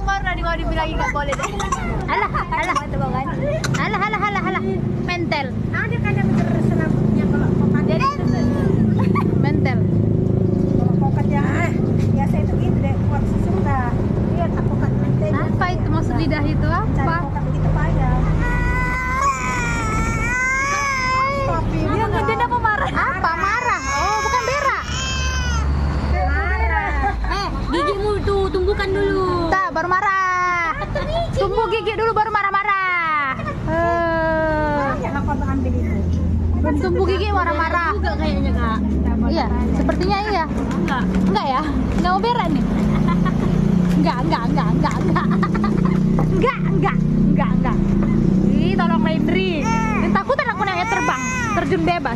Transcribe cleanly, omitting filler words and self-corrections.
baru tadi mau dibilangin nggak boleh deh. Alah. Mentel. Ada kadang berselaputnya kalau kokat. Jadi mentel. Kalau kokat yang biasa itu gitu deh, kuat sesudah. Lihat kokat mentel. Apa itu maksud lidah itu Cari apa? kokat begitu payah. Tapi Dia apa marah? Apa marah? Oh, bukan berak. marah. Gigimu tuh tumbuhkan dulu. Tak, baru marah. Tumbuh gigi dulu baru marah-marah. Yang apa tuh ambil itu? Belum tumbuh gigi marah-marah. Juga kayaknya kak. Iya, sepertinya iya. Enggak ya? Enggak mau berak nih. Enggak. Ih, tolong Rendri. Yang takutan aku naik terbang, terjun bebas.